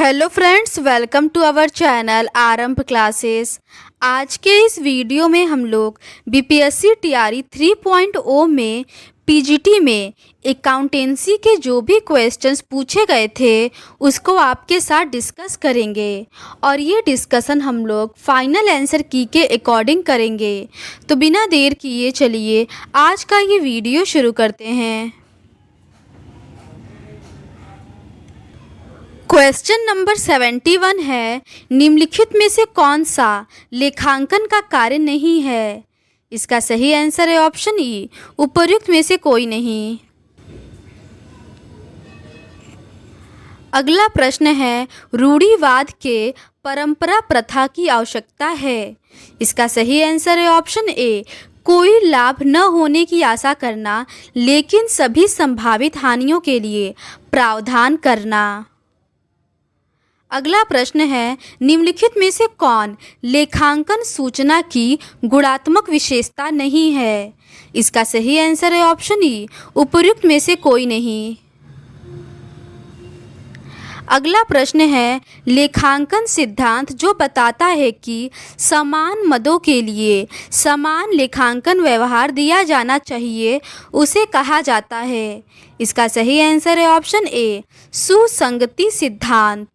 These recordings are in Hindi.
Hello friends, welcome to our channel Arambh classes. आज के इस वीडियो में हम लोग बीपीएससी टीआरई 3.0 में पीजीटी में अकाउंटेंसी के जो भी क्वेश्चंस पूछे गए थे उसको आपके साथ डिस्कस करेंगे और ये डिस्कशन हम लोग फाइनल आंसर की के अकॉर्डिंग करेंगे। तो बिना देर किए चलिए आज का ये वीडियो शुरू करते हैं। क्वेश्चन नंबर 71 है, निम्नलिखित में से कौन सा लेखांकन का कार्य नहीं है? इसका सही आंसर है ऑप्शन ई, उपर्युक्त में से कोई नहीं। अगला प्रश्न है, रूढ़िवाद के परंपरा प्रथा की आवश्यकता है। इसका सही आंसर है ऑप्शन ए, कोई लाभ न होने की आशा करना लेकिन सभी संभावित हानियों के लिए प्रावधान करना। अगला प्रश्न है, निम्नलिखित में से कौन लेखांकन सूचना की गुणात्मक विशेषता नहीं है? इसका सही आंसर है ऑप्शन ई, उपर्युक्त में से कोई नहीं। अगला प्रश्न है, लेखांकन सिद्धांत जो बताता है कि समान मदों के लिए समान लेखांकन व्यवहार दिया जाना चाहिए उसे कहा जाता है। इसका सही आंसर है ऑप्शन ए, सुसंगति सिद्धांत।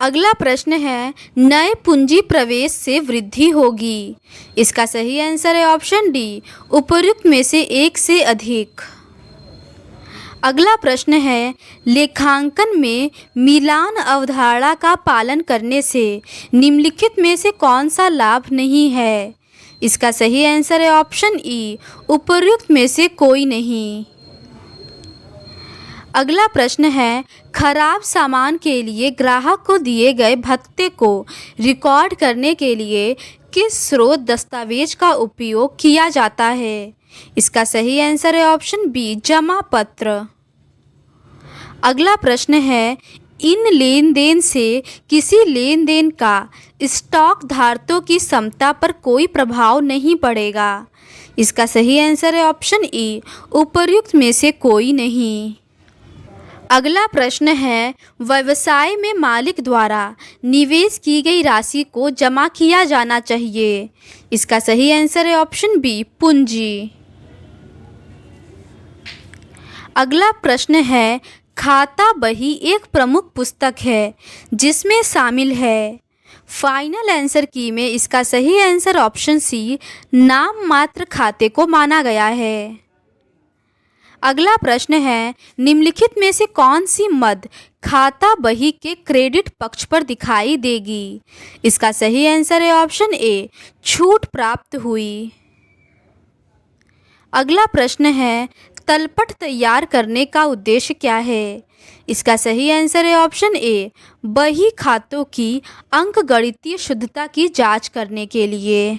अगला प्रश्न है, नए पूंजी प्रवेश से वृद्धि होगी। इसका सही आंसर है ऑप्शन डी, उपर्युक्त में से एक से अधिक। अगला प्रश्न है, लेखांकन में मिलान अवधारणा का पालन करने से निम्नलिखित में से कौन सा लाभ नहीं है? इसका सही आंसर है ऑप्शन ई, उपर्युक्त में से कोई नहीं। अगला प्रश्न है, खराब सामान के लिए ग्राहक को दिए गए भत्ते को रिकॉर्ड करने के लिए किस स्रोत दस्तावेज का उपयोग किया जाता है? इसका सही आंसर है ऑप्शन बी, जमा पत्र। अगला प्रश्न है, इन लेन देन से किसी लेन देन का स्टॉक धारकों की क्षमता पर कोई प्रभाव नहीं पड़ेगा। इसका सही आंसर है ऑप्शन ई, उपर्युक्त में से कोई नहीं। अगला प्रश्न है, व्यवसाय में मालिक द्वारा निवेश की गई राशि को जमा किया जाना चाहिए। इसका सही आंसर है ऑप्शन बी, पूंजी। अगला प्रश्न है, खाता बही एक प्रमुख पुस्तक है जिसमें शामिल है। फाइनल आंसर की में इसका सही आंसर ऑप्शन सी, नाम मात्र खाते को माना गया है। अगला प्रश्न है, निम्नलिखित में से कौन सी मद खाता बही के क्रेडिट पक्ष पर दिखाई देगी? इसका सही आंसर है ऑप्शन ए, छूट प्राप्त हुई। अगला प्रश्न है, तलपट तैयार करने का उद्देश्य क्या है? इसका सही आंसर है ऑप्शन ए, बही खातों की अंकगणितीय शुद्धता की जांच करने के लिए।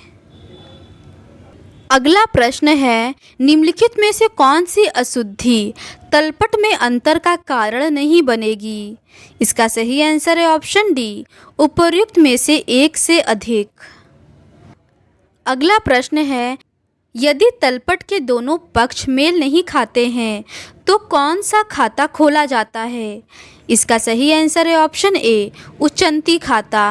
अगला प्रश्न है, निम्नलिखित में से कौन सी अशुद्धि तलपट में अंतर का कारण नहीं बनेगी? इसका सही आंसर है ऑप्शन डी, उपर्युक्त में से एक से अधिक। अगला प्रश्न है, यदि तलपट के दोनों पक्ष मेल नहीं खाते हैं तो कौन सा खाता खोला जाता है? इसका सही आंसर है ऑप्शन ए, उच्चंती खाता।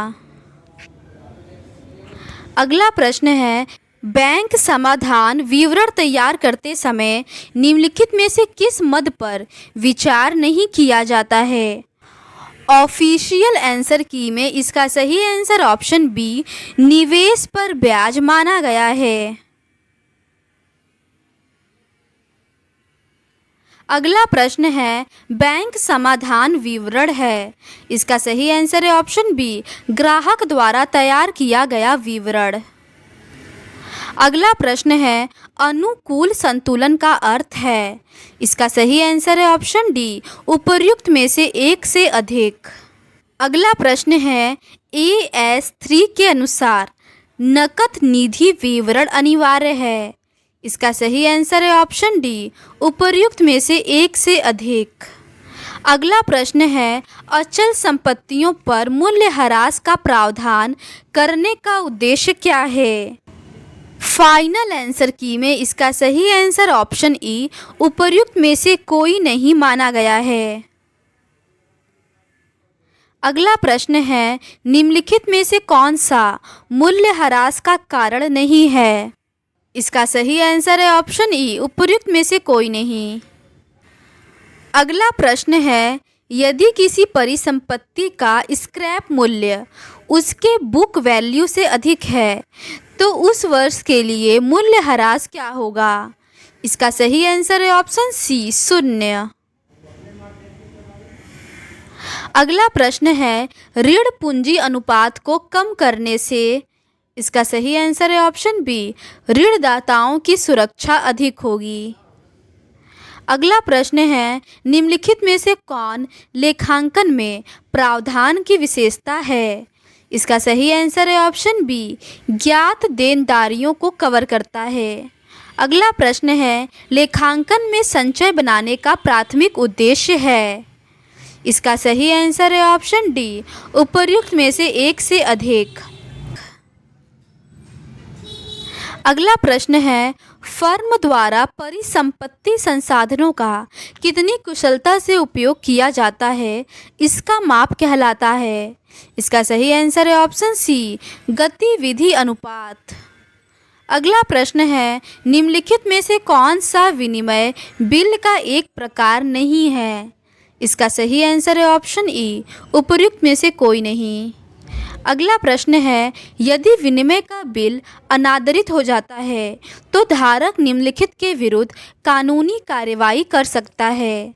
अगला प्रश्न है, बैंक समाधान विवरण तैयार करते समय निम्नलिखित में से किस मद पर विचार नहीं किया जाता है? ऑफिशियल आंसर की में इसका सही आंसर ऑप्शन बी, निवेश पर ब्याज माना गया है। अगला प्रश्न है, बैंक समाधान विवरण है। इसका सही आंसर है ऑप्शन बी, ग्राहक द्वारा तैयार किया गया विवरण। अगला प्रश्न है, अनुकूल संतुलन का अर्थ है। इसका सही आंसर है ऑप्शन डी, उपर्युक्त में से एक से अधिक। अगला प्रश्न है, AS3 के अनुसार नकद निधि विवरण अनिवार्य है। इसका सही आंसर है ऑप्शन डी, उपर्युक्त में से एक से अधिक। अगला प्रश्न है, अचल संपत्तियों पर मूल्यह्रास का प्रावधान करने का उद्देश्य क्या है? फाइनल आंसर की में इसका सही आंसर ऑप्शन ई, उपर्युक्त में से कोई नहीं माना गया है। अगला प्रश्न है, निम्नलिखित में से कौन सा मूल्यह्रास का कारण नहीं है? इसका सही आंसर है ऑप्शन ई, उपर्युक्त में से कोई नहीं। अगला प्रश्न है, यदि किसी परिसंपत्ति का स्क्रैप मूल्य उसके बुक वैल्यू से अधिक है तो उस वर्ष के लिए मूल्यह्रास क्या होगा? इसका सही आंसर है ऑप्शन सी, 0। अगला प्रश्न है, ऋण पूंजी अनुपात को कम करने से, इसका सही आंसर है ऑप्शन बी, ऋणदाताओं की सुरक्षा अधिक होगी। अगला प्रश्न है, निम्नलिखित में से कौन लेखांकन में प्रावधान की विशेषता है? इसका सही आंसर है ऑप्शन बी, ज्ञात देनदारियों को कवर करता है। अगला प्रश्न है, लेखांकन में संचय बनाने का प्राथमिक उद्देश्य है? इसका सही आंसर है ऑप्शन डी, उपर्युक्त में से एक से अधिक। अगला प्रश्न है, फर्म द्वारा परिसंपत्ति संसाधनों का कितनी कुशलता से उपयोग किया जाता है, इसका माप कहलाता है? इसका सही आंसर है ऑप्शन सी, गतिविधि अनुपात। अगला प्रश्न है, निम्नलिखित में से कौन सा विनिमय बिल का एक प्रकार नहीं है? इसका सही आंसर है ऑप्शन ई, उपर्युक्त में से कोई नहीं। अगला प्रश्न है, यदि विनिमय का बिल अनादरित हो जाता है तो धारक निम्नलिखित के विरुद्ध कानूनी कार्रवाई कर सकता है?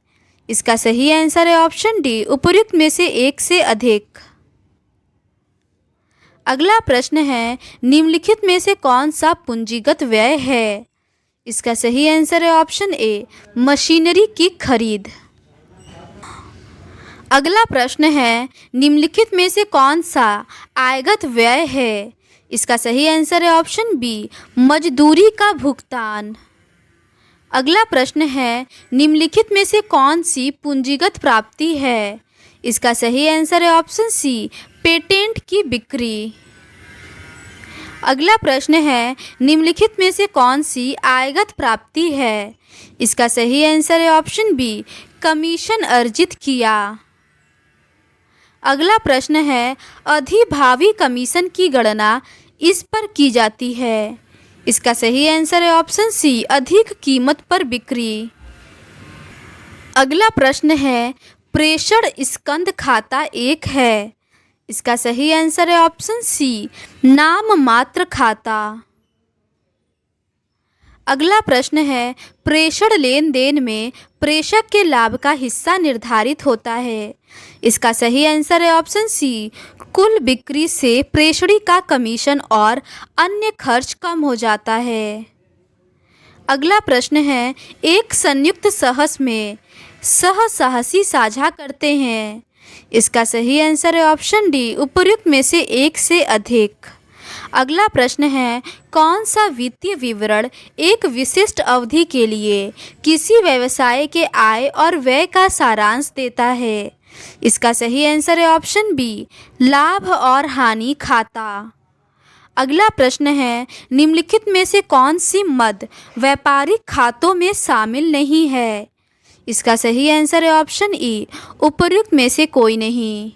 इसका सही आंसर है ऑप्शन डी, उपर्युक्त में से एक से अधिक। अगला प्रश्न है, निम्नलिखित में से कौन सा पूंजीगत व्यय है? इसका सही आंसर है ऑप्शन ए, मशीनरी की खरीद। अगला प्रश्न है, निम्नलिखित में से कौन सा आयगत व्यय है? इसका सही आंसर है ऑप्शन बी, मजदूरी का भुगतान। अगला प्रश्न है, निम्नलिखित में से कौन सी पूंजीगत प्राप्ति है? इसका सही आंसर है ऑप्शन सी, पेटेंट की बिक्री। अगला प्रश्न है, निम्नलिखित में से कौन सी आयगत प्राप्ति है? इसका सही आंसर है ऑप्शन बी, कमीशन अर्जित किया। अगला प्रश्न है, अधिभावी कमीशन की गणना इस पर की जाती है? इसका सही आंसर है ऑप्शन सी, अधिक कीमत पर बिक्री। अगला प्रश्न है, प्रेषण स्कंद खाता एक है? इसका सही आंसर है ऑप्शन सी, नाम मात्र खाता। अगला प्रश्न है, प्रेषण लेन देन में प्रेषक के लाभ का हिस्सा निर्धारित होता है? इसका सही आंसर है ऑप्शन सी, कुल बिक्री से प्रेषणी का कमीशन और अन्य खर्च कम हो जाता है। अगला प्रश्न है, एक संयुक्त सहस में सहसाहसी साझा करते हैं? इसका सही आंसर है ऑप्शन डी, उपर्युक्त में से एक से अधिक। अगला प्रश्न है, कौन सा वित्तीय विवरण एक विशिष्ट अवधि के लिए किसी व्यवसाय के आय और व्यय का सारांश देता है? इसका सही आंसर है ऑप्शन बी, लाभ और हानि खाता। अगला प्रश्न है, निम्नलिखित में से कौन सी मद व्यापारिक खातों में शामिल नहीं है? इसका सही आंसर है ऑप्शन ई, उपर्युक्त में से कोई नहीं।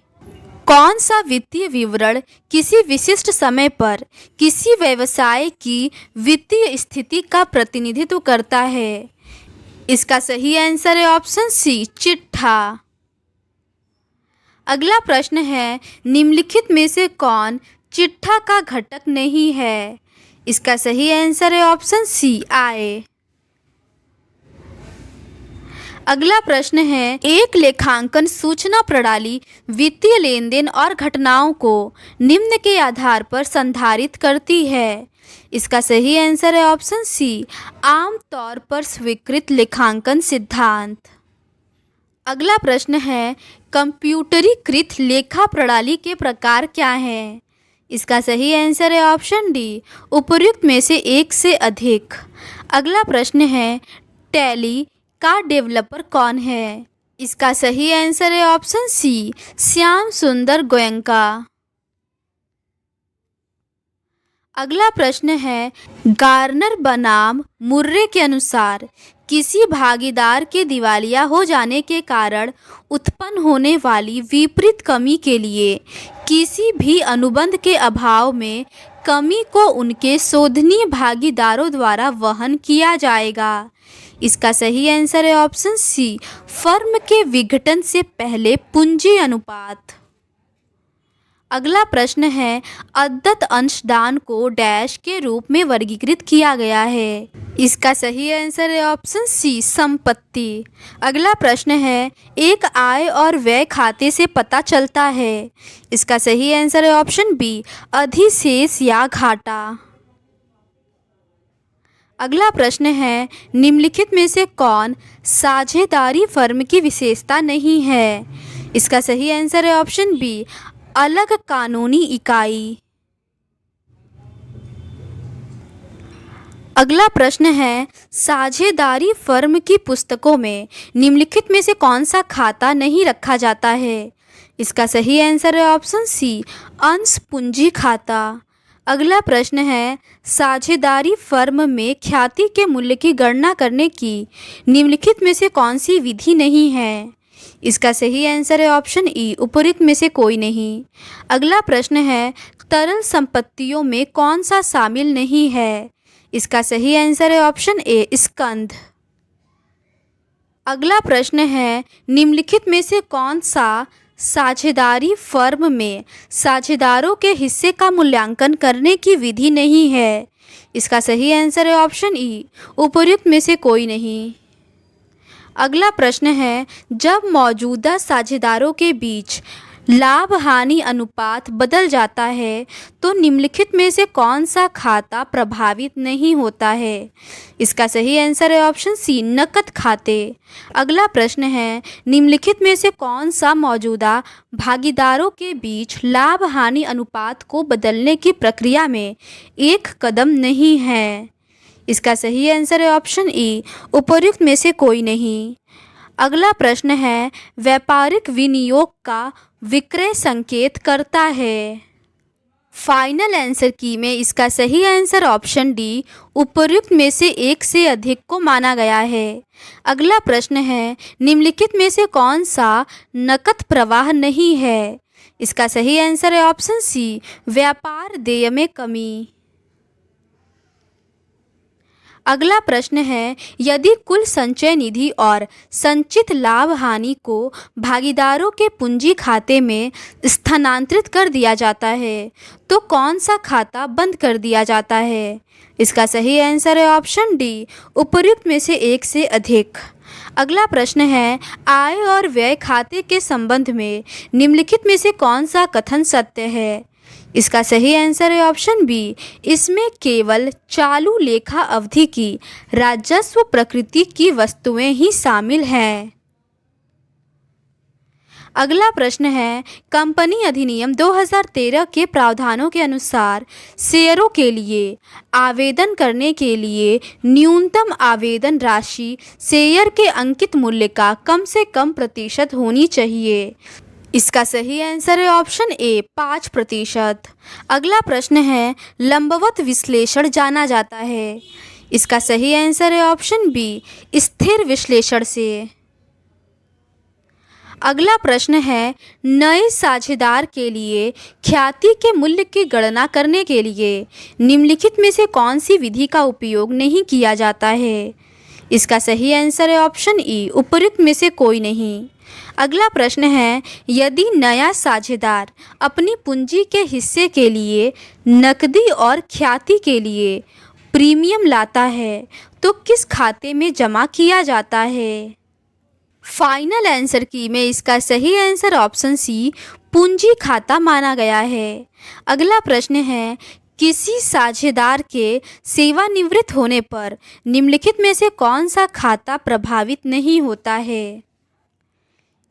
कौन सा वित्तीय विवरण किसी विशिष्ट समय पर किसी व्यवसाय की वित्तीय स्थिति का प्रतिनिधित्व करता है? इसका सही आंसर है ऑप्शन सी, चिट्ठा। अगला प्रश्न है, निम्नलिखित में से कौन चिट्ठा का घटक नहीं है? इसका सही आंसर है ऑप्शन सी, आय। अगला प्रश्न है, एक लेखांकन सूचना प्रणाली वित्तीय लेन देन और घटनाओं को निम्न के आधार पर संधारित करती है? इसका सही आंसर है ऑप्शन सी, आम तौर पर स्वीकृत लेखांकन सिद्धांत। अगला प्रश्न है, कंप्यूटरीकृत लेखा प्रणाली के प्रकार क्या हैं? इसका सही आंसर है ऑप्शन डी, उपर्युक्त में से एक से अधिक। अगला प्रश्न है, टैली का डेवलपर कौन है? इसका सही आंसर है ऑप्शन सी, श्याम सुंदर गोयनका। अगला प्रश्न है, गार्नर बनाम मुर्रे के अनुसार किसी भागीदार के दिवालिया हो जाने के कारण उत्पन्न होने वाली विपरीत कमी के लिए किसी भी अनुबंध के अभाव में कमी को उनके शोधनीय भागीदारों द्वारा वहन किया जाएगा। इसका सही आंसर है ऑप्शन सी, फर्म के विघटन से पहले पूंजी अनुपात। अगला प्रश्न है, अदत्त अंशदान को डैश के रूप में वर्गीकृत किया गया है। इसका सही आंसर है ऑप्शन सी, संपत्ति। अगला प्रश्न है, एक आय और व्यय खाते से पता चलता है। इसका सही आंसर है ऑप्शन बी, अधिशेष या घाटा। अगला प्रश्न है, निम्नलिखित में से कौन साझेदारी फर्म की विशेषता नहीं है। इसका सही आंसर है ऑप्शन बी, अलग कानूनी इकाई। अगला प्रश्न है, साझेदारी फर्म की पुस्तकों में निम्नलिखित में से कौन सा खाता नहीं रखा जाता है। इसका सही आंसर है ऑप्शन सी, अंश पूंजी खाता। अगला प्रश्न है, साझेदारी फर्म में ख्याति के मूल्य की गणना करने की निम्नलिखित में से कौन सी विधि नहीं है। इसका सही आंसर है ऑप्शन ई, उपरोक्त में से कोई नहीं। अगला प्रश्न है, तरल संपत्तियों में कौन सा शामिल नहीं है। इसका सही आंसर है ऑप्शन ए, स्कंध। अगला प्रश्न है, निम्नलिखित में से कौन सा साझेदारी फर्म में साझेदारों के हिस्से का मूल्यांकन करने की विधि नहीं है। इसका सही आंसर है ऑप्शन ई, उपरोक्त में से कोई नहीं। अगला प्रश्न है, जब मौजूदा साझेदारों के बीच लाभ हानि अनुपात बदल जाता है तो निम्नलिखित में से कौन सा खाता प्रभावित नहीं होता है। इसका सही आंसर है ऑप्शन सी, नकद खाते। अगला प्रश्न है, निम्नलिखित में से कौन सा मौजूदा भागीदारों के बीच लाभ हानि अनुपात को बदलने की प्रक्रिया में एक कदम नहीं है। इसका सही आंसर है ऑप्शन ई, उपरोक्त में से कोई नहीं। अगला प्रश्न है, व्यापारिक विनियोग का विक्रय संकेत करता है। फाइनल आंसर की में इसका सही आंसर ऑप्शन डी, उपरोक्त में से एक से अधिक को माना गया है। अगला प्रश्न है, निम्नलिखित में से कौन सा नकद प्रवाह नहीं है। इसका सही आंसर है ऑप्शन सी, व्यापार देय में कमी। अगला प्रश्न है, यदि कुल संचय निधि और संचित लाभ हानि को भागीदारों के पूंजी खाते में स्थानांतरित कर दिया जाता है तो कौन सा खाता बंद कर दिया जाता है। इसका सही आंसर है ऑप्शन डी, उपरोक्त में से एक से अधिक। अगला प्रश्न है, आय और व्यय खाते के संबंध में निम्नलिखित में से कौन सा कथन सत्य है। इसका सही आंसर है ऑप्शन बी, इसमें केवल चालू लेखा अवधि की राजस्व प्रकृति की वस्तुएं ही शामिल हैं। अगला प्रश्न है, कंपनी अधिनियम 2013 के प्रावधानों के अनुसार शेयरों के लिए आवेदन करने के लिए न्यूनतम आवेदन राशि शेयर के अंकित मूल्य का कम से कम प्रतिशत होनी चाहिए। इसका सही आंसर है ऑप्शन ए, 5%। अगला प्रश्न है, लंबवत विश्लेषण जाना जाता है। इसका सही आंसर है ऑप्शन बी, स्थिर विश्लेषण से। अगला प्रश्न है, नए साझेदार के लिए ख्याति के मूल्य की गणना करने के लिए निम्नलिखित में से कौन सी विधि का उपयोग नहीं किया जाता है। इसका सही आंसर है ऑप्शन ई, उपरोक्त में से कोई नहीं। अगला प्रश्न है, यदि नया साझेदार अपनी पूंजी के हिस्से के लिए नकदी और ख्याति के लिए प्रीमियम लाता है तो किस खाते में जमा किया जाता है। फाइनल आंसर की में इसका सही आंसर ऑप्शन सी, पूंजी खाता माना गया है। अगला प्रश्न है, किसी साझेदार के सेवानिवृत्त होने पर निम्नलिखित में से कौन सा खाता प्रभावित नहीं होता है।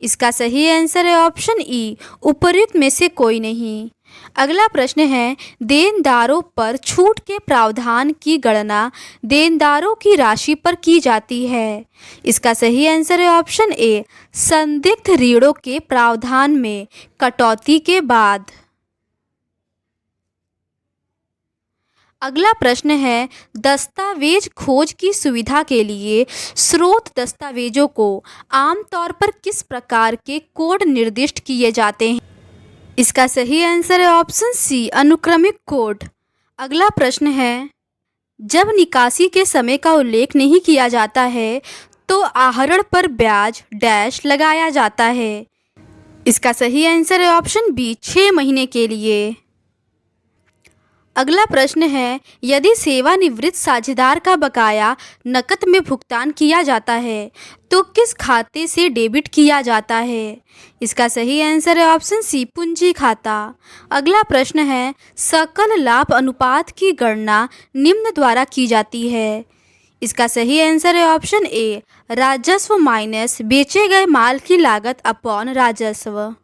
इसका सही आंसर है ऑप्शन ई, उपरोक्त में से कोई नहीं। अगला प्रश्न है, देनदारों पर छूट के प्रावधान की गणना देनदारों की राशि पर की जाती है। इसका सही आंसर है ऑप्शन ए, संदिग्ध ऋणों के प्रावधान में कटौती के बाद। अगला प्रश्न है, दस्तावेज खोज की सुविधा के लिए स्रोत दस्तावेजों को आमतौर पर किस प्रकार के कोड निर्दिष्ट किए जाते हैं? इसका सही आंसर है ऑप्शन सी, अनुक्रमिक कोड। अगला प्रश्न है, जब निकासी के समय का उल्लेख नहीं किया जाता है तो आहरण पर ब्याज डैश लगाया जाता है। इसका सही आंसर है ऑप्शन बी, 6 महीने के लिए। अगला प्रश्न है, यदि सेवानिवृत्त साझेदार का बकाया नकद में भुगतान किया जाता है तो किस खाते से डेबिट किया जाता है? इसका सही आंसर है ऑप्शन सी, पूंजी खाता। अगला प्रश्न है, सकल लाभ अनुपात की गणना निम्न द्वारा की जाती है। इसका सही आंसर है ऑप्शन ए, राजस्व माइनस बेचे गए माल की लागत अपॉन राजस्व।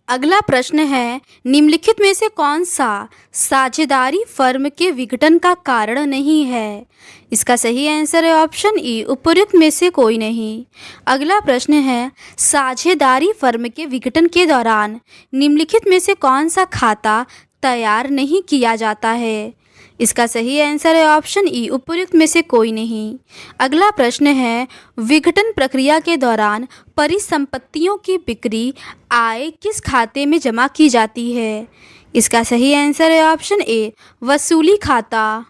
अगला प्रश्न है, निम्नलिखित में से कौन सा साझेदारी फर्म के विघटन का कारण नहीं है? इसका सही आंसर है ऑप्शन ई, उपयुक्त में से कोई नहीं। अगला प्रश्न है, साझेदारी फर्म के विघटन के दौरान निम्नलिखित में से कौन सा खाता तैयार नहीं किया जाता है? इसका सही आंसर है ऑप्शन ई, उपयुक्त में से कोई नहीं। अगला प्रश्न है, विघटन प्रक्रिया के दौरान परिसंपत्तियों की बिक्री आय किस खाते में जमा की जाती है? इसका सही आंसर है ऑप्शन ए, वसूली खाता।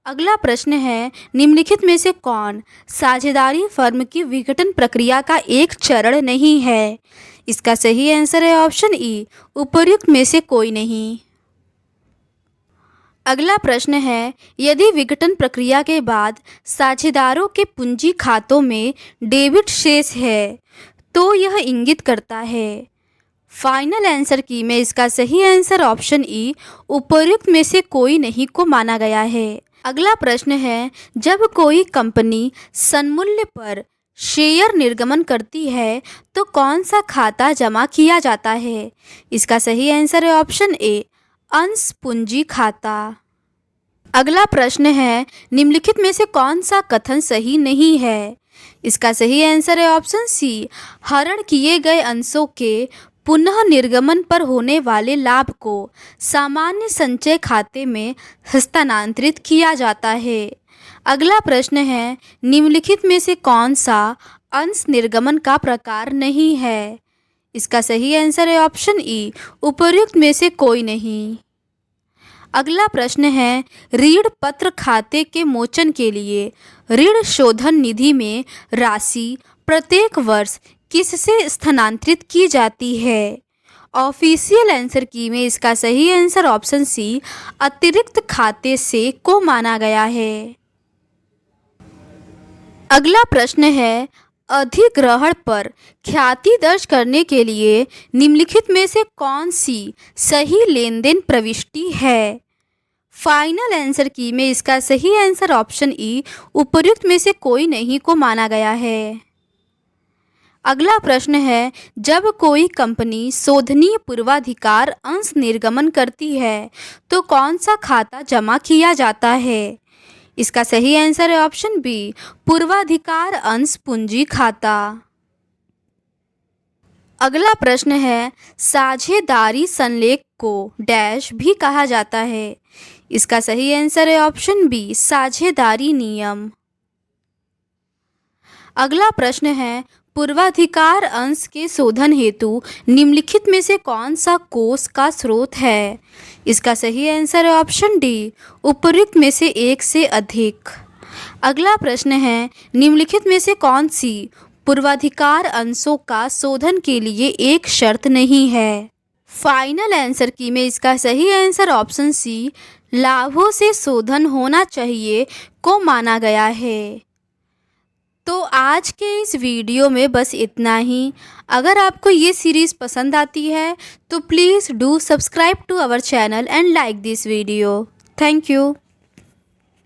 अगला प्रश्न है, निम्नलिखित में से कौन साझेदारी फर्म की विघटन प्रक्रिया का एक चरण नहीं है? इसका सही आंसर है ऑप्शन ई, उपयुक्त में से कोई नहीं। अगला प्रश्न है, यदि विघटन प्रक्रिया के बाद साझेदारों के पूंजी खातों में डेबिट शेष है तो यह इंगित करता है। फाइनल आंसर की में इसका सही आंसर ऑप्शन ई, उपयुक्त में से कोई नहीं को माना गया है। अगला प्रश्न है, जब कोई कंपनी सन्मूल्य पर शेयर निर्गमन करती है तो कौन सा खाता जमा किया जाता है? इसका सही आंसर है ऑप्शन ए, अंश पूंजी खाता। अगला प्रश्न है, निम्नलिखित में से कौन सा कथन सही नहीं है? इसका सही आंसर है ऑप्शन सी, हरण किए गए अंशों के पुनः निर्गमन पर होने वाले लाभ को सामान्य संचय खाते में हस्तांतरित किया जाता है। अगला प्रश्न है, निम्नलिखित में से कौन सा अंश निर्गमन का प्रकार नहीं है? इसका सही आंसर है ऑप्शन ई, उपयुक्त में से कोई नहीं। अगला प्रश्न है, ऋण पत्र खाते के मोचन के लिए ऋण शोधन निधि में राशि प्रत्येक वर्ष किससे स्थानांतरित की जाती है? ऑफिशियल आंसर की में इसका सही आंसर ऑप्शन सी, अतिरिक्त खाते से को माना गया है। अगला प्रश्न है, अधिग्रहण पर ख्याति दर्ज करने के लिए निम्नलिखित में से कौन सी सही लेन देन प्रविष्टि है? फाइनल आंसर की में इसका सही आंसर ऑप्शन ई, उपयुक्त में से कोई नहीं को माना गया है। अगला प्रश्न है, जब कोई कंपनी शोधनीय पूर्वाधिकार अंश निर्गमन करती है तो कौन सा खाता जमा किया जाता है? इसका सही आंसर है ऑप्शन बी, पूर्वाधिकार अंश पूंजी खाता। अगला प्रश्न है, साझेदारी संलेख को डैश भी कहा जाता है। इसका सही आंसर है ऑप्शन बी, साझेदारी नियम। अगला प्रश्न है, पूर्वाधिकार अंश के शोधन हेतु निम्नलिखित में से कौन सा कोष का स्रोत है? इसका सही आंसर है ऑप्शन डी, उपयुक्त में से एक से अधिक। अगला प्रश्न है, निम्नलिखित में से कौन सी पूर्वाधिकार अंशों का शोधन के लिए एक शर्त नहीं है? फाइनल आंसर की में इसका सही आंसर ऑप्शन सी, लाभों से शोधन होना चाहिए को माना गया है। तो आज के इस वीडियो में बस इतना ही। अगर आपको ये सीरीज़ पसंद आती है तो please do subscribe to our channel and like this video. Thank you.